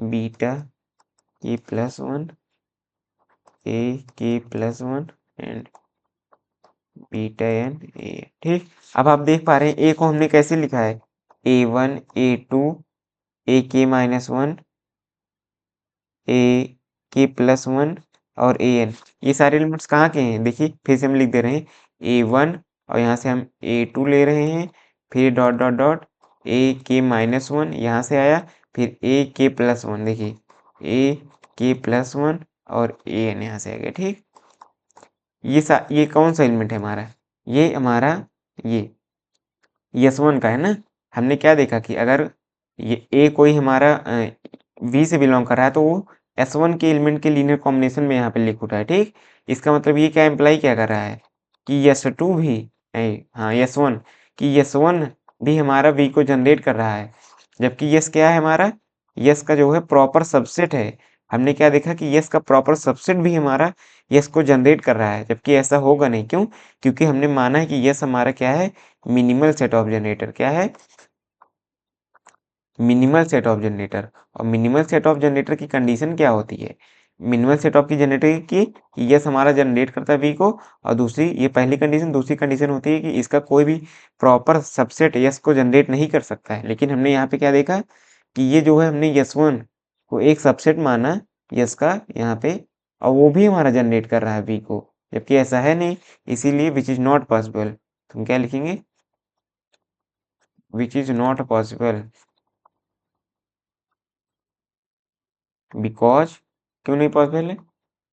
beta K plus one A K plus one and beta N A, ठीक। अब आप देख पा रहे हैं ए को हमने कैसे लिखा है, A1 A2 A K minus one A K plus one और ए एन, ये सारे एलिमेंट्स कहाँ के हैं, देखिए फिर से हम लिख दे रहे हैं A1 और यहाँ से हम A2 ले रहे हैं, फिर dot dot dot A K minus one यहाँ से आया, फिर ए के प्लस वन, देखिए ए के प्लस वन और ए एन यहाँ से आ गया, ठीक। ये कौन सा एलिमेंट है हमारा, ये हमारा ये S1 का है ना। हमने क्या देखा कि अगर ये ए कोई हमारा V से बिलोंग कर रहा है तो वो S1 के एलिमेंट के लीनियर कॉम्बिनेशन में यहाँ पे लिख उठा है, ठीक। इसका मतलब ये क्या इम्प्लाई क्या कर रहा है कि S2 भी हाँ S1 कि S1 भी हमारा V को जनरेट कर रहा है, जबकि यस क्या है हमारा, यस का जो है प्रॉपर सबसेट है। हमने क्या देखा कि यस का प्रॉपर सबसेट भी हमारा यस को जनरेट कर रहा है, जबकि ऐसा होगा नहीं, क्यों, क्योंकि हमने माना है कि यस हमारा क्या है, मिनिमल सेट ऑफ जनरेटर, क्या है, मिनिमल सेट ऑफ जनरेटर। और मिनिमल सेट ऑफ जनरेटर की कंडीशन क्या होती है, मिनिमल सेट ऑफ की जनरेटर की कि यस हमारा जनरेट करता है वी को, और दूसरी ये पहली कंडीशन, दूसरी कंडीशन होती है कि इसका कोई भी प्रॉपर सबसेट यस को जनरेट नहीं कर सकता है। लेकिन हमने यहाँ पे क्या देखा कि ये जो है हमने यस1 को एक सबसेट माना यस का यहाँ पे, और वो भी हमारा जनरेट कर रहा है वी को, जबकि ऐसा है नहीं, इसीलिए विच इज नॉट पॉसिबल। तो हम क्या लिखेंगे, which is not possible because, क्यों नहीं पॉसिबल है,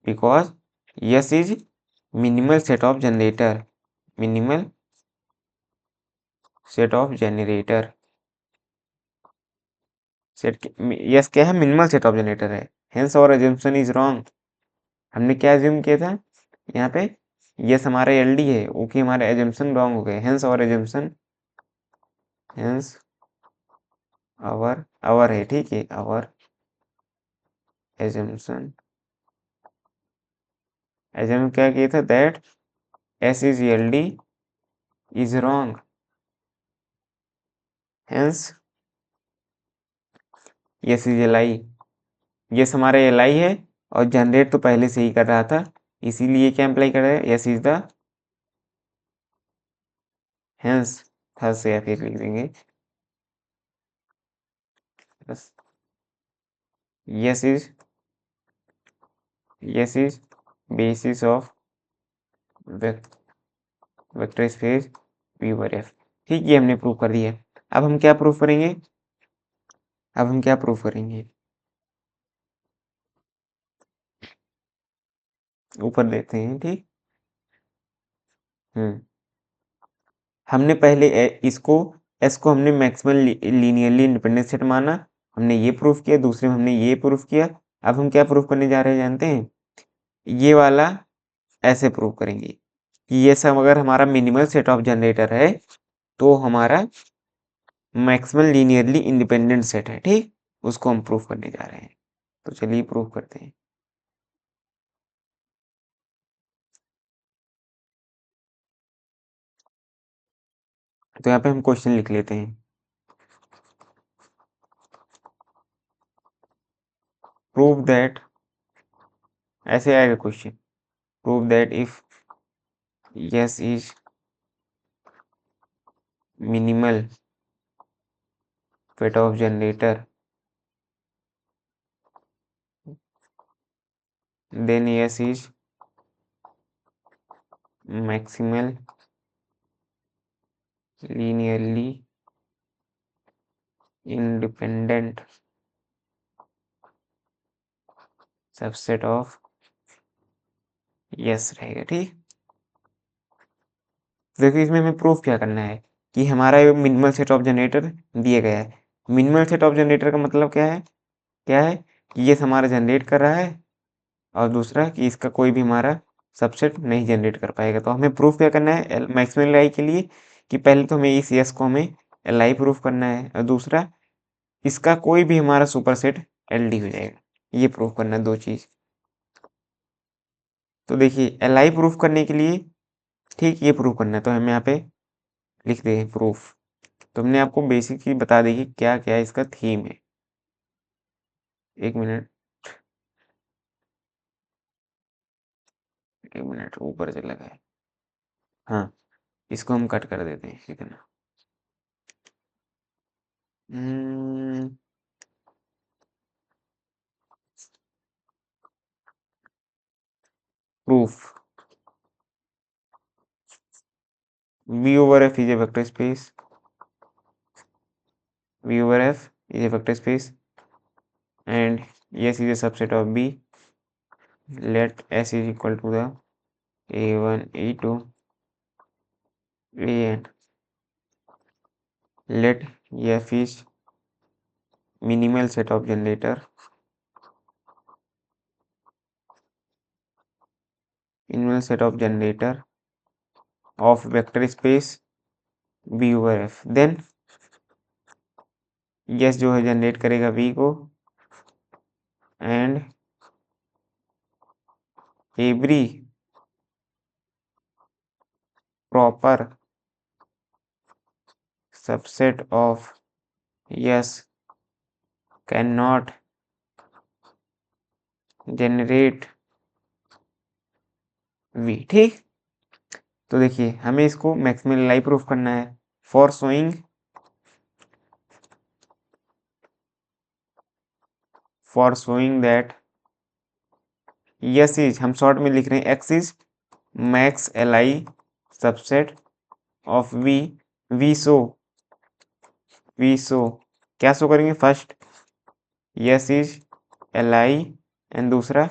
because yes is minimal set of generator, minimal set of generator, set yes क्या है, मिनिमल सेट ऑफ जनरेटर है, हेंस और अजम्पशन इज रॉन्ग। हमने क्या अज्यूम किया था यहाँ पे, यस हमारा एलडी है, ओके हमारे अजम्पशन रॉन्ग हो गए, हेंस और अजम्पशन, हेंस आवर है, ठीक है, आवर assumption, assume क्या किया था, that S is LD is wrong, hence yes is LI, yes हमारा LI है और जनरेट तो पहले से ही कर रहा था, इसीलिए क्या अप्लाई कर रहा है, yes is the, hence third से या फिर लिख देंगे बस, yes is basis of vector space V over F, ठीक, ये हमने प्रूव कर दिया। अब हम क्या प्रूव करेंगे, अब हम क्या प्रूव करेंगे, ऊपर देते हैं, ठीक। हमने पहले इसको एस को हमने मैक्सिमल लीनियरली इंडिपेंडेंट सेट माना, हमने ये प्रूफ किया, दूसरे में हमने ये प्रूफ किया। अब हम क्या प्रूफ करने जा रहे हैं जानते हैं, ये वाला ऐसे प्रूव करेंगे कि ये सब अगर हमारा मिनिमल सेट ऑफ जनरेटर है तो हमारा मैक्सिमल लीनियरली इंडिपेंडेंट सेट है, ठीक, उसको हम प्रूफ करने जा रहे हैं। तो चलिए प्रूव करते हैं। तो यहाँ पे हम क्वेश्चन लिख लेते हैं, प्रूव दैट, ऐसे आएगा question, prove that if S is minimal set of generator then S is maximal linearly independent subset of yes रहेगा, ठीक। देखिए इसमें हमें प्रूफ क्या करना है कि हमारा मिनिमल सेट ऑफ जनरेटर दिया गया है। मिनिमल सेट ऑफ जनरेटर का मतलब क्या है, क्या है कि ये हमारा जनरेट कर रहा है और दूसरा कि इसका कोई भी हमारा सबसेट नहीं जनरेट कर पाएगा। तो हमें प्रूफ क्या करना है मैक्सिमल एल आई के लिए कि पहले तो हमें इस यस को हमें एल आई प्रूफ करना है, और दूसरा इसका कोई भी हमारा सुपरसेट एलडी हो जाएगा। ये प्रूफ करना है 2 चीज। तो देखिए एलआई प्रूफ करने के लिए ठीक ये प्रूफ करना है, तो हम यहाँ पे लिख दें प्रूफ। तो हमने आपको बेसिक चीज बता दी कि क्या क्या इसका थीम है। 1 मिनट, 1 मिनट ऊपर चला गया। हाँ, इसको हम कट कर देते हैं, ठीक है ना। Proof V over F is a vector space. V over F is a vector space and S is a subset of B. Let S is equal to the A1, A2, An. Let F is minimal set of generator. Minimal set of generator of vector space V over F. Then S जो है generate करेगा V को and every proper subset of S cannot generate V। ठीक, तो देखिए हमें इसको maximal LI proof करना है। For showing that S is, हम शॉर्ट में लिख रहे हैं X is max LI subset of V. We show क्या शो करेंगे, first S is LI and दूसरा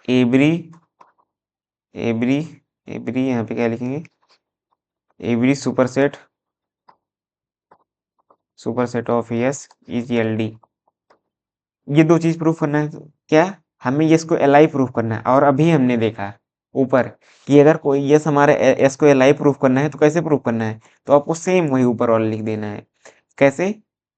एवरी एवरी एवरी यहाँ पे क्या लिखेंगे, every superset of S is LD. ये 2 चीज प्रूफ करना है। क्या, हमें यस को एलआई प्रूफ करना है। और अभी हमने देखा ऊपर कि अगर कोई यस हमारे एस को एलआई प्रूफ करना है तो कैसे प्रूफ करना है, तो आपको सेम वही ऊपर वाला लिख देना है। कैसे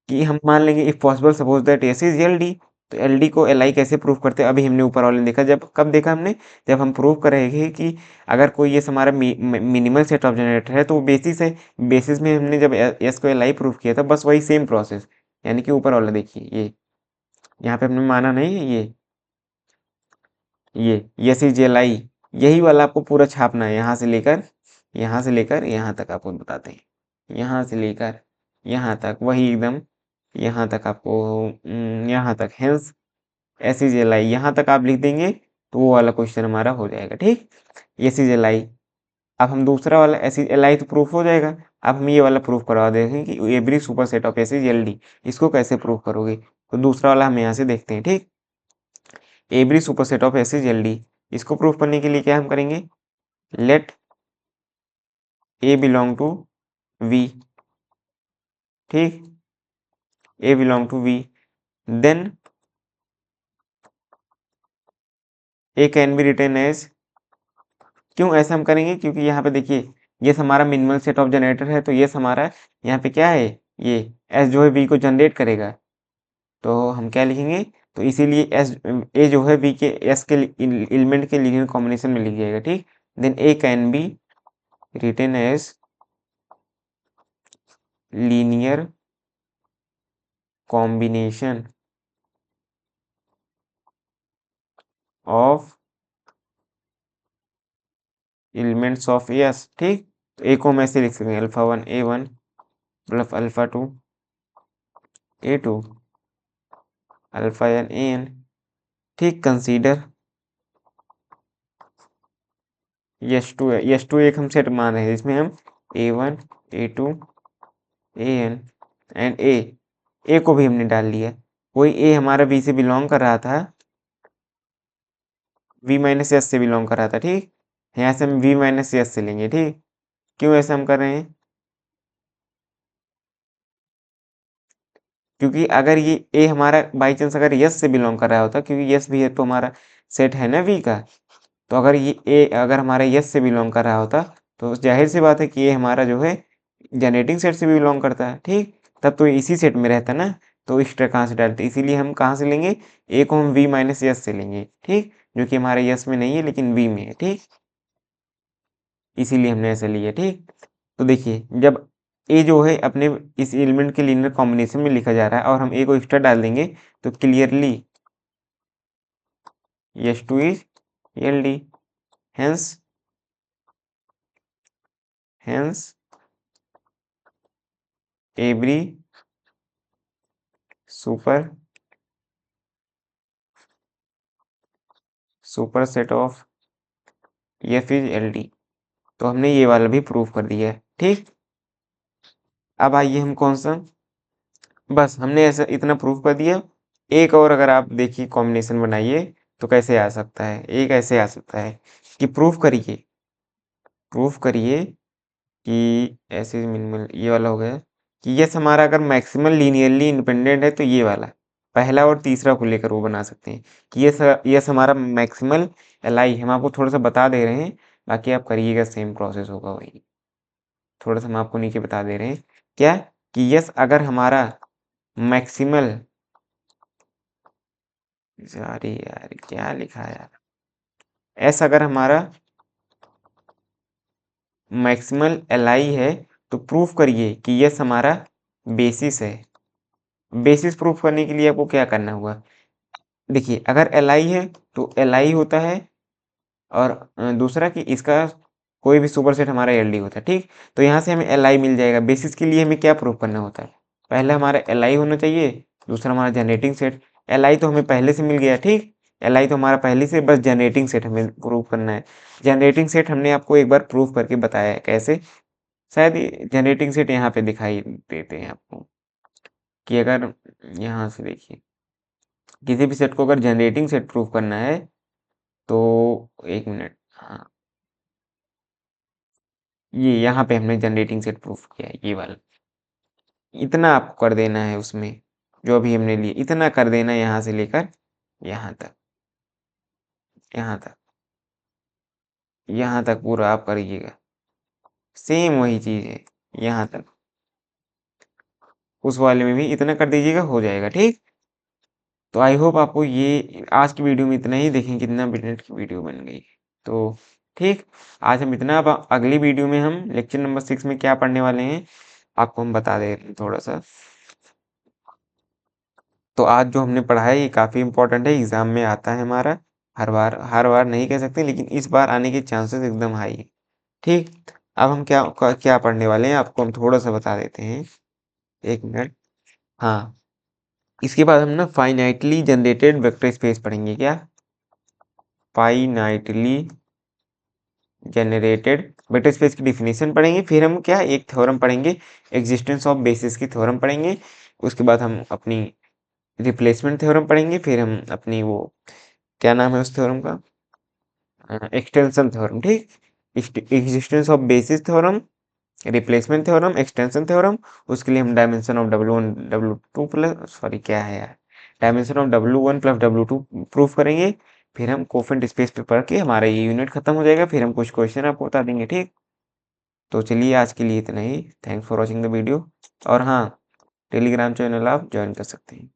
कि हम मान लेंगे if possible suppose that S is LD, तो एलडी को एलआई कैसे प्रूफ करते हैं, अभी हमने ऊपर वाले ने देखा। जब कब देखा हमने, जब हम प्रूफ करेंगे कि अगर कोई ये हमारा मिनिमल सेट ऑफ जनरेटर है तो वो बेसिस है। बेसिस में हमने जब एस को एलआई प्रूफ किया था, बस वही सेम प्रोसेस। यानी कि ऊपर वाला देखिए, ये यहाँ पे हमने माना नहीं है, ये सी जेल आई, यही वाला आपको पूरा छापना है। यहाँ से लेकर यहाँ तक आपको बताते हैं, यहाँ से लेकर यहाँ तक वही एकदम यहाँ तक आपको यहाँ तक हेंस एसी जेल आई यहाँ तक आप लिख देंगे तो वो वाला क्वेश्चन हमारा हो जाएगा। ठीक, एसी जेल आई। अब हम दूसरा वाला एसी एल आई तो प्रूफ हो जाएगा। अब हम ये वाला प्रूफ करवा देंगे कि every super set of AC L D, इसको कैसे प्रूफ करोगे, तो दूसरा वाला हम यहाँ से देखते हैं। ठीक, every superset of S is L D, इसको प्रूफ करने के लिए क्या हम करेंगे, let A belong to V. ठीक, A belong to V, then A can be written as. क्यों ऐसा हम करेंगे, क्योंकि यहाँ पे देखिए ये हमारा मिनिमल सेट ऑफ जनरेटर है, तो ये हमारा यहाँ पे क्या है, ये एस जो है वी को जनरेट करेगा। तो हम क्या लिखेंगे, तो इसीलिए एस ए जो है वी के एस के एलिमेंट के लीनियर कॉम्बिनेशन में लिख जाएगा। ठीक, then A can be written as linear combination of elements of S. ठीक, तो ए को हम ऐसे लिख सकते हैं, alpha 1 A1 plus alpha 2 A2 alpha n AN। ठीक, कंसीडर यस टू एक हम सेट मान रहे हैं जिसमें हम A1 A2 AN एंड ए को भी हमने डाल लिया। कोई ए हमारा बी से बिलोंग कर रहा था, वी माइनस एस से बिलोंग कर रहा था। ठीक, यहाँ से हम वी माइनस एस से लेंगे। ठीक, क्यों ऐसा हम कर रहे हैं, क्योंकि अगर ये ए हमारा बाई चांस अगर यस से बिलोंग कर रहा होता, क्योंकि यस भी है तो हमारा सेट है ना वी का, तो अगर ये ए अगर हमारा यस से बिलोंग कर रहा होता तो जाहिर सी बात है कि ये हमारा जो है जनरेटिंग सेट से भी बिलोंग करता है। ठीक, तब तो इसी सेट में रहता ना, तो एक्स्ट्रा कहाँ से डालते, इसीलिए हम कहाँ से लेंगे, ए को हम वी माइनस यस से लेंगे, ठीक, जो कि हमारे यस में नहीं है लेकिन वी में है, ठीक, इसीलिए हमने ऐसे लिया, ठीक। तो देखिए जब ए जो है अपने इस एलिमेंट के लीनियर कॉम्बिनेशन में लिखा जा रहा है और हम ए को एक्स्ट्रा डाल देंगे तो clearly S2 is LD, hence every superset of F is LD। तो हमने ये वाला भी प्रूव कर दिया है, ठीक। अब आइए हम कौन सा, बस हमने ऐसा इतना प्रूव कर दिया। एक और अगर आप देखिए कॉम्बिनेशन बनाइए तो कैसे आ सकता है, एक ऐसे आ सकता है कि प्रूफ करिए कि ऐसे मिनिमल, ये वाला हो गया कि यस हमारा अगर मैक्सिमल लीनियरली इंडिपेंडेंट है तो ये वाला पहला और तीसरा को लेकर वो बना सकते हैं कि यस हमारा मैक्सिमल एलाई, हम आपको थोड़ा सा बता दे रहे हैं, बाकी आप करिएगा, सेम प्रोसेस होगा वही, थोड़ा सा हम आपको नीचे बता दे रहे हैं क्या, कि यस अगर हमारा मैक्सिमल, अरे यार क्या लिखा है यार, एस अगर हमारा मैक्सिमल एलाई है तो प्रूफ करिए कि यस हमारा बेसिस है। बेसिस प्रूफ करने के लिए आपको क्या करना होगा, देखिए अगर एल आई है तो एल आई होता है, और दूसरा कि इसका कोई भी सुपरसेट हमारा एल डी होता है, ठीक। तो यहाँ से हमें एल आई मिल जाएगा। बेसिस के लिए हमें क्या प्रूफ करना होता है, पहले हमारा एल आई होना चाहिए, दूसरा हमारा जनरेटिंग सेट। एल आई तो हमें पहले से मिल गया, ठीक, एल आई तो हमारा पहले से, बस जनरेटिंग सेट हमें प्रूव करना है। जनरेटिंग सेट हमने आपको एक बार प्रूफ करके बताया है कैसे, शायद जनरेटिंग सेट यहाँ पे दिखाई देते हैं आपको, कि अगर यहाँ से देखिए किसी भी सेट को अगर जनरेटिंग सेट प्रूव करना है तो एक मिनट, हाँ ये यहाँ पे हमने जनरेटिंग सेट प्रूफ किया है, ये वाला इतना आपको कर देना है, उसमें जो अभी हमने लिए इतना कर देना है, यहाँ से लेकर यहाँ तक, यहाँ तक, यहाँ तक पूरा आप करिएगा, सेम वही चीज़ है यहाँ तक, उस वाले में भी इतना कर दीजिएगा, हो जाएगा, ठीक। तो आई होप आपको ये आज की वीडियो में इतना ही, देखें कितना मिनट की वीडियो बन गई। तो ठीक, आज हम इतना, अब अगली वीडियो में हम लेक्चर नंबर 6 में क्या पढ़ने वाले हैं आपको हम बता दे रहे हैं थोड़ा सा। तो आज जो हमने पढ़ा है ये काफ़ी इंपॉर्टेंट है, एग्जाम में आता है हमारा, हर बार नहीं कह सकते लेकिन इस बार आने के चांसेस एकदम हाई है, ठीक। अब हम क्या पढ़ने वाले हैं आपको हम थोड़ा सा बता देते हैं, एक मिनट, हाँ इसके बाद हम ना फाइनाइटली जनरेटेड वेक्टर स्पेस पढ़ेंगे, क्या, फाइनाइटली जनरेटेड वेक्टर स्पेस की डिफिनेशन पढ़ेंगे, फिर हम क्या एक थ्योरम पढ़ेंगे, एग्जिस्टेंस ऑफ बेसिस की थ्योरम पढ़ेंगे, उसके बाद हम अपनी रिप्लेसमेंट थ्योरम पढ़ेंगे, फिर हम अपनी वो क्या नाम है उस थ्योरम का, एक्सटेंशन थ्योरम, ठीक, existence of basis theorem, replacement theorem, extension theorem, उसके लिए हम dimension of W1 W2 plus, sorry क्या है यार, dimension of W1 plus W2 proof करेंगे, फिर हम कोफेरेंट स्पेस पे पढ़ के हमारा ये यूनिट खत्म हो जाएगा, फिर हम कुछ क्वेश्चन आपको बता देंगे, ठीक। तो चलिए आज के लिए इतना ही, thanks for watching the video, और हाँ टेलीग्राम चैनल आप ज्वाइन कर सकते हैं।